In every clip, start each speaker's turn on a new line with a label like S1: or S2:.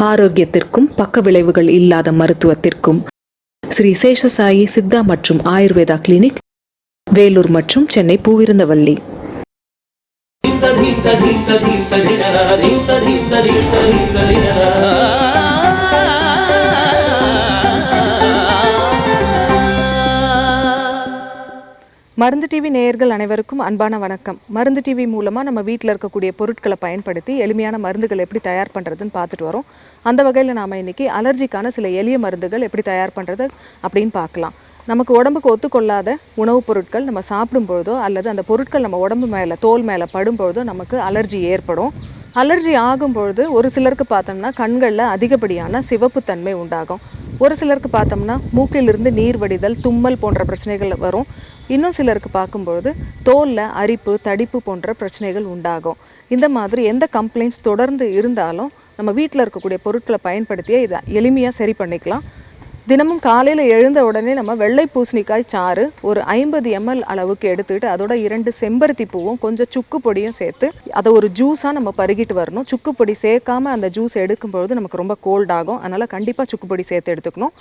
S1: ஆரோக்கியத்திற்கும் பக்க விளைவுகள் இல்லாத மருத்துவத்திற்கும் ஸ்ரீ சேஷசாயி சித்தா மற்றும் ஆயுர்வேதா கிளினிக், வேலூர் மற்றும் சென்னை பூவிருந்தவல்லி.
S2: மருந்து டிவி நேயர்கள் அனைவருக்கும் அன்பான வணக்கம். மருந்து டிவி மூலமாக நம்ம வீட்டில் இருக்கக்கூடிய பொருட்களை பயன்படுத்தி எளிமையான மருந்துகள் எப்படி தயார் பண்ணுறதுன்னு பார்த்துட்டு வரோம். அந்த வகையில் நாம் இன்றைக்கி அலர்ஜிக்கான சில எளிய மருந்துகள் எப்படி தயார் பண்ணுறது அப்படின்னு பார்க்கலாம். நமக்கு உடம்புக்கு ஒத்துக்கொள்ளாத உணவுப் பொருட்கள் நம்ம சாப்பிடும்பொழுதோ அல்லது அந்த பொருட்கள் நம்ம உடம்பு மேலே தோல் மேலே படும்பொழுதோ நமக்கு அலர்ஜி ஏற்படும். அலர்ஜி ஆகும்பொழுது ஒரு சிலருக்கு பார்த்தோம்னா கண்களில் அதிகப்படியான சிவப்புத்தன்மை உண்டாகும். ஒரு சிலருக்கு பார்த்தோம்னா மூக்கிலிருந்து நீர் வடிதல், தும்மல் போன்ற பிரச்சனைகள் வரும். இன்னும் சிலருக்கு பார்க்கும்பொழுது தோலில் அரிப்பு, தடிப்பு போன்ற பிரச்சனைகள் உண்டாகும். இந்த மாதிரி எந்த கம்ப்ளைண்ட்ஸ் தொடர்ந்து இருந்தாலும் நம்ம வீட்டில் இருக்கக்கூடிய பொருட்களை பயன்படுத்தியே இதை எளிமையாக சரி பண்ணிக்கலாம். தினமும் காலையில் எழுந்த உடனே நம்ம வெள்ளை பூசணிக்காய் சாறு ஒரு 50 ml அளவுக்கு எடுத்துக்கிட்டு அதோட 2 செம்பருத்தி பூவும் கொஞ்சம் சுக்கு பொடியும் சேர்த்து அதை ஒரு ஜூஸாக நம்ம பருகிட்டு வரணும். சுக்கு பொடி சேர்க்காமல் அந்த ஜூஸ் எடுக்கும்பொழுது நமக்கு ரொம்ப கோல்ட் ஆகும். அதனால் கண்டிப்பாக சுக்கு பொடி சேர்த்து எடுத்துக்கணும்.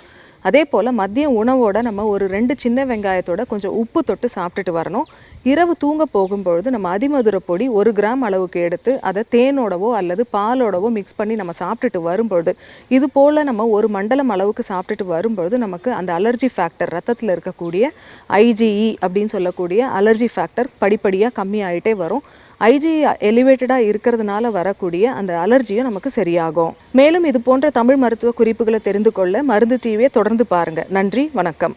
S2: அதே போல் மதிய உணவோடு நம்ம ஒரு 2 சின்ன வெங்காயத்தோட கொஞ்சம் உப்பு தொட்டு சாப்பிட்டுட்டு வரணும். இரவு தூங்க போகும்பொழுது நம்ம அதிமதுர பொடி 1 கிராம் அளவுக்கு எடுத்து அதை தேனோடவோ அல்லது பாலோடவோ மிக்ஸ் பண்ணி நம்ம சாப்பிட்டுட்டு வரும்பொழுது, இது போல் நம்ம 1 மண்டலம் அளவுக்கு சாப்பிட்டுட்டு வரும்பொழுது நமக்கு அந்த அலர்ஜி ஃபேக்டர், ரத்தத்தில் இருக்கக்கூடிய IgE அப்படின்னு சொல்லக்கூடிய அலர்ஜி ஃபேக்டர் படிப்படியாக கம்மியாயிட்டே வரும். IgE எலிவேட்டடாக இருக்கிறதுனால வரக்கூடிய அந்த அலர்ஜியும் நமக்கு சரியாகும். மேலும் இது போன்ற தமிழ் மருத்துவ குறிப்புகளை தெரிந்து கொள்ள மருந்து டிவியை தொடர்ந்து பாருங்கள். நன்றி, வணக்கம்.